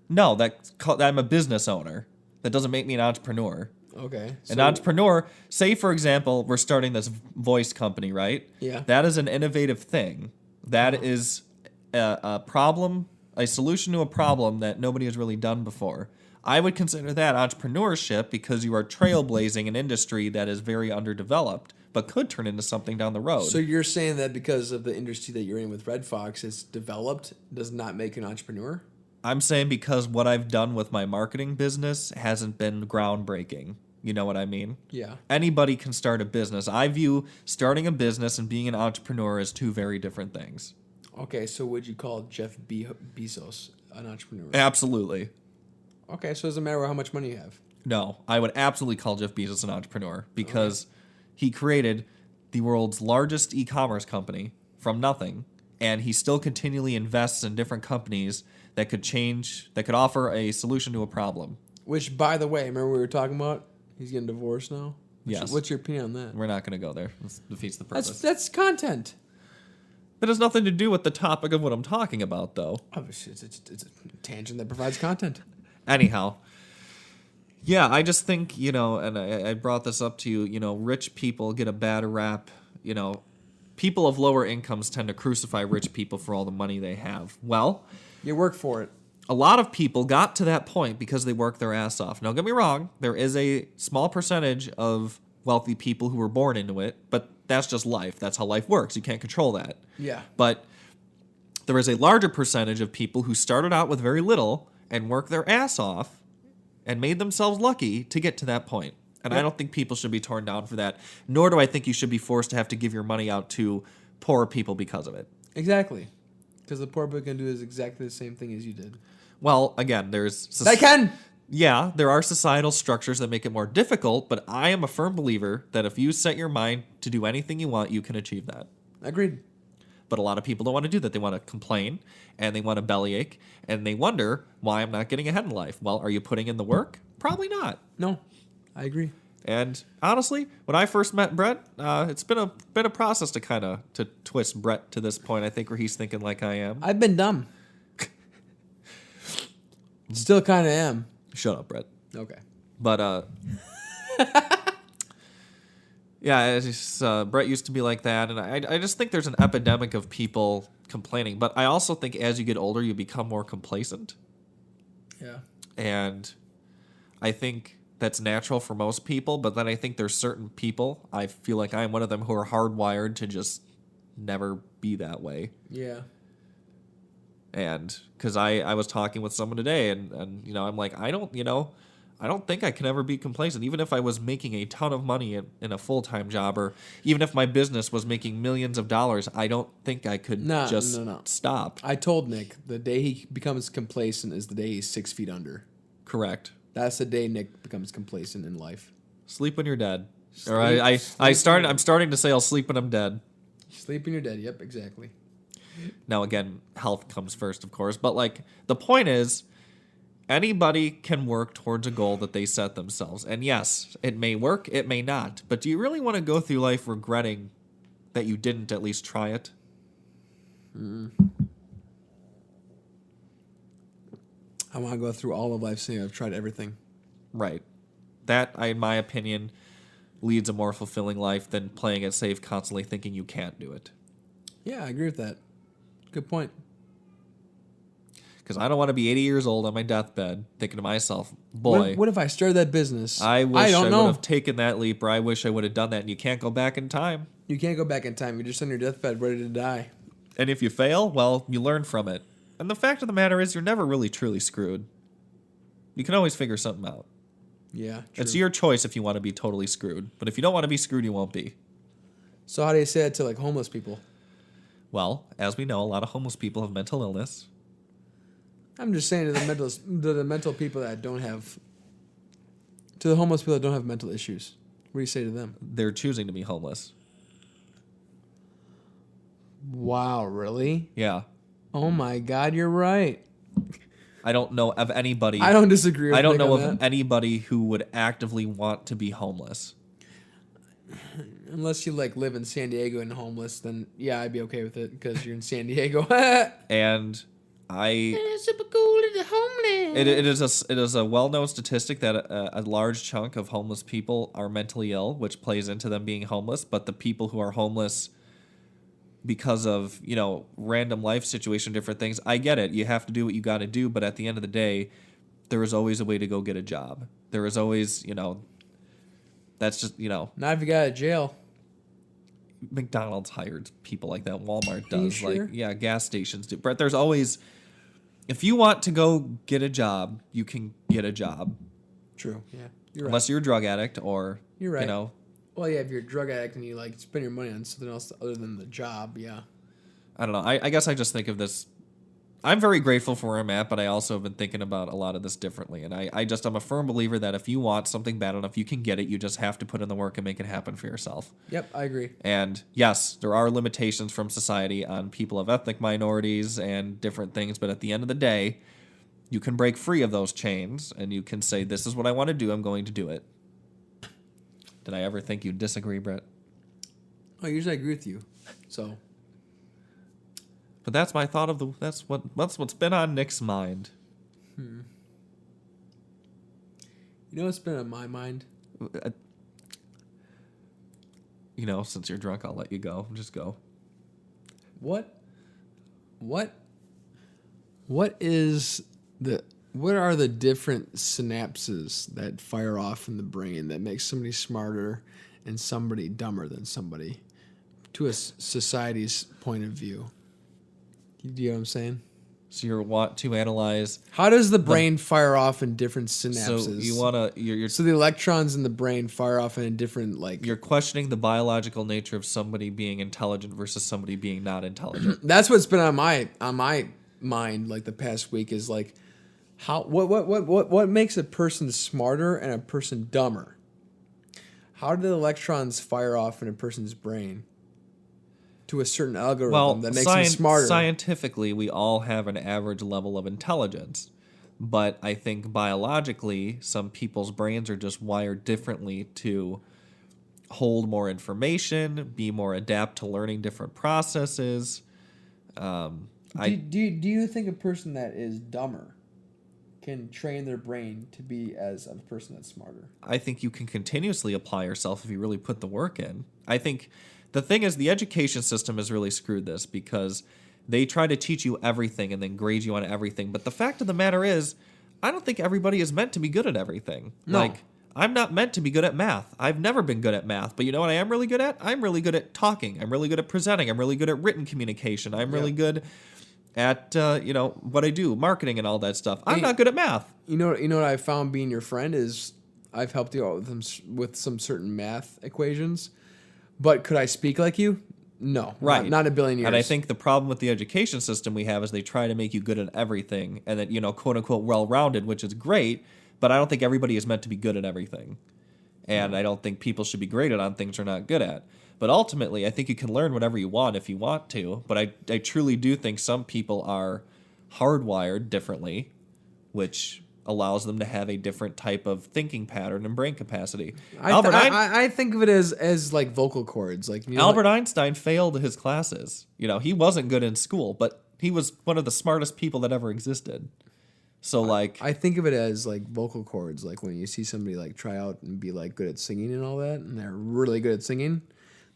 No, I'm a business owner. That doesn't make me an entrepreneur. Okay. An entrepreneur, say for example, we're starting this voice company, right? Yeah. That is an innovative thing. That is a problem, a solution to a problem that nobody has really done before. I would consider that entrepreneurship because you are trailblazing an industry that is very underdeveloped, but could turn into something down the road. So you're saying that because of the industry that you're in with Red Fox, it's developed, does not make an entrepreneur? I'm saying because what I've done with my marketing business hasn't been groundbreaking. You know what I mean? Yeah. Anybody can start a business. I view starting a business and being an entrepreneur as two very different things. Okay, so would you call Jeff Bezos an entrepreneur? Absolutely. Okay, so it doesn't matter how much money you have. No, I would absolutely call Jeff Bezos an entrepreneur because he created the world's largest e-commerce company from nothing, and he still continually invests in different companies that could offer a solution to a problem. Which, by the way, remember we were talking about? He's getting divorced now? Yes. What's your opinion on that? We're not going to go there. This defeats the purpose. That's content. That has nothing to do with the topic of what I'm talking about, though. Obviously, it's a tangent that provides content. Anyhow, yeah, I just think, and I brought this up to you, rich people get a bad rap. People of lower incomes tend to crucify rich people for all the money they have. Well, you work for it. A lot of people got to that point because they worked their ass off. Now, don't get me wrong, there is a small percentage of wealthy people who were born into it, but that's just life. That's how life works. You can't control that. Yeah. But there is a larger percentage of people who started out with very little and worked their ass off and made themselves lucky to get to that point. And I don't think people should be torn down for that, nor do I think you should be forced to have to give your money out to poor people because of it. Exactly. Because the poor people can do exactly the same thing as you did. Well, again, They can! Yeah, there are societal structures that make it more difficult, but I am a firm believer that if you set your mind to do anything you want, you can achieve that. Agreed. But a lot of people don't want to do that. They want to complain, and they want to bellyache, and they wonder why I'm not getting ahead in life. Well, are you putting in the work? Probably not. No, I agree. And honestly, when I first met Brett, it's been a process to kind of to twist Brett to this point. I think where he's thinking like I am. I've been dumb. Still kind of am. Shut up, Brett. Okay. But yeah, it's just, Brett used to be like that, and I just think there's an epidemic of people complaining. But I also think as you get older, you become more complacent. Yeah. And I think that's natural for most people, but then I think there's certain people, I feel like I'm one of them, who are hardwired to just never be that way. Yeah. And because I was talking with someone today, and you know, I'm like, I don't think I can ever be complacent. Even if I was making a ton of money in a full-time job, or even if my business was making millions of dollars, I don't think I could just stop. I told Nick the day he becomes complacent is the day he's 6 feet under. Correct. That's the day Nick becomes complacent in life. Sleep when you're dead. I'm starting to say I'll sleep when I'm dead. Sleep when you're dead. Yep, exactly. Now again, health comes first, of course, but like the point is, anybody can work towards a goal that they set themselves. And yes, it may work, it may not. But do you really want to go through life regretting that you didn't at least try it? I want to go through all of life saying I've tried everything. Right. That, in my opinion, leads a more fulfilling life than playing it safe, constantly thinking you can't do it. Yeah, I agree with that. Good point. Because I don't want to be 80 years old on my deathbed thinking to myself, boy, What if I started that business? I wish I would know. have taken that leap, or I wish I would have done that. And you can't go back in time. You can't go back in time. You're just on your deathbed ready to die. And if you fail, well, you learn from it. And the fact of the matter is, you're never really truly screwed. You can always figure something out. Yeah, true. It's your choice if you want to be totally screwed. But if you don't want to be screwed, you won't be. So how do you say it to like homeless people? Well, as we know, a lot of homeless people have mental illness. I'm just saying to the mental people that don't have, to the homeless people that don't have mental issues. What do you say to them? They're choosing to be homeless. Wow, really? Yeah. Oh my God, you're right. I don't know of anybody. I don't disagree with I don't Nick know on of that. anybody who would actively want to be homeless. Unless you like live in San Diego and homeless, then yeah, I'd be okay with it because you're in San Diego. And It's super cool to the homeless. it is a well-known statistic that a large chunk of homeless people are mentally ill, which plays into them being homeless. But the people who are homeless because of, you know, random life situation, different things, I get it. You have to do what you got to do. But at the end of the day, there is always a way to go get a job. There is always, you know, that's just, you know. Not if you got out of jail. McDonald's hired people like that. Walmart does. Are you sure? Like, yeah, gas stations do. But there's always, if you want to go get a job, you can get a job. True. Yeah. You're right. Unless you're a drug addict or, You're right. you know. Well, yeah, if you're a drug addict and you like spend your money on something else other than the job, yeah. I don't know. I guess I just think of this. I'm very grateful for where I'm at, but I also have been thinking about a lot of this differently. And I'm a firm believer that if you want something bad enough, you can get it. You just have to put in the work and make it happen for yourself. Yep, I agree. And yes, there are limitations from society on people of ethnic minorities and different things. But at the end of the day, you can break free of those chains and you can say, this is what I want to do. I'm going to do it. Did I ever think you'd disagree, Brett? Oh, usually I agree with you. So. But that's my thought of that's what's been on Nick's mind. You know what's been on my mind? You know, since you're drunk, I'll let you go. Just go. What are the different synapses that fire off in the brain that make somebody smarter and somebody dumber than somebody to a society's point of view? Do you know what I'm saying? So you want to analyze. How does the brain fire off in different synapses? So you want to. So the electrons in the brain fire off in different like. You're questioning the biological nature of somebody being intelligent versus somebody being not intelligent. That's what's been on my mind like the past week is like, what makes a person smarter and a person dumber? How do the electrons fire off in a person's brain to a certain algorithm that makes them smarter? Scientifically, we all have an average level of intelligence. But I think biologically, some people's brains are just wired differently to hold more information, be more adept to learning different processes. Do you think a person that is dumber can train their brain to be as a person that's smarter? I think you can continuously apply yourself if you really put the work in. I think the thing is the education system has really screwed this because they try to teach you everything and then grade you on everything. But the fact of the matter is, I don't think everybody is meant to be good at everything. No. Like, I'm not meant to be good at math. I've never been good at math. But you know what I am really good at? I'm really good at talking. I'm really good at presenting. I'm really good at written communication. I'm really good at, what I do, marketing and all that stuff. I'm not good at math. You know what I found being your friend is I've helped you out with some certain math equations. But could I speak like you? No. Right. Not a billion years. And I think the problem with the education system we have is they try to make you good at everything and then, quote unquote, well-rounded, which is great. But I don't think everybody is meant to be good at everything. And I don't think people should be graded on things they're not good at. But ultimately, I think you can learn whatever you want if you want to. But I truly do think some people are hardwired differently, which allows them to have a different type of thinking pattern and brain capacity. I think of it as like vocal cords. Like Albert Einstein failed his classes. He wasn't good in school, but he was one of the smartest people that ever existed. So I think of it as like vocal cords. Like when you see somebody like try out and be like good at singing and all that, and they're really good at singing,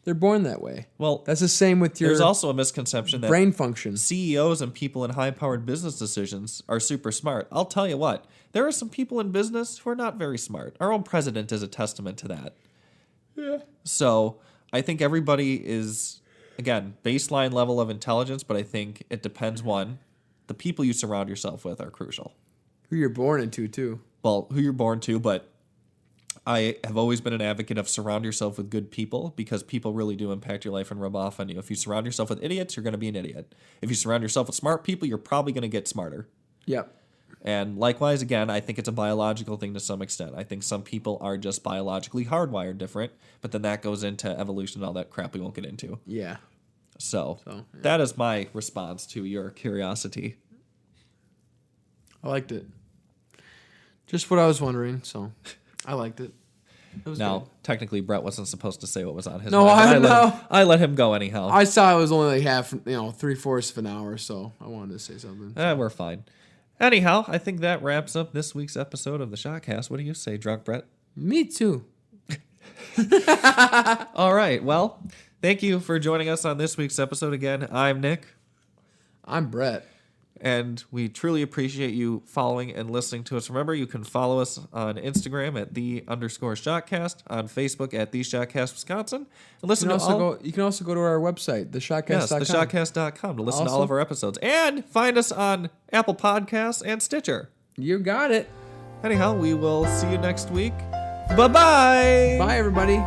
they're born that way. Well, that's the same with your. There's also a misconception that brain function. CEOs and people in high-powered business decisions are super smart. I'll tell you what, there are some people in business who are not very smart. Our own president is a testament to that. Yeah. So I think everybody is, again, baseline level of intelligence, but I think it depends. One, the people you surround yourself with are crucial. Who you're born into, too. Well, who you're born to, but I have always been an advocate of surround yourself with good people because people really do impact your life and rub off on you. If you surround yourself with idiots, you're going to be an idiot. If you surround yourself with smart people, you're probably going to get smarter. Yep. And likewise, again, I think it's a biological thing to some extent. I think some people are just biologically hardwired different, but then that goes into evolution and all that crap we won't get into. Yeah. So that is my response to your curiosity. I liked it. Just what I was wondering, so I liked it. It was Now, good. technically, Brett wasn't supposed to say what was on his No, mind. I let him go anyhow. I saw it was only like half, 3/4 of an hour, so I wanted to say something. We're fine. Anyhow, I think that wraps up this week's episode of the Shotcast. What do you say, Drunk Brett? Me too. All right. Well, thank you for joining us on this week's episode again. I'm Nick. I'm Brett. And we truly appreciate you following and listening to us. Remember, you can follow us on Instagram at _Shotcast, on Facebook at the Shotcast Wisconsin, and listen You to can also go to our website, theshotcast.com. Yes, theshotcast.com to listen to all of our episodes. And find us on Apple Podcasts and Stitcher. You got it. Anyhow, we will see you next week. Bye-bye. Bye, everybody.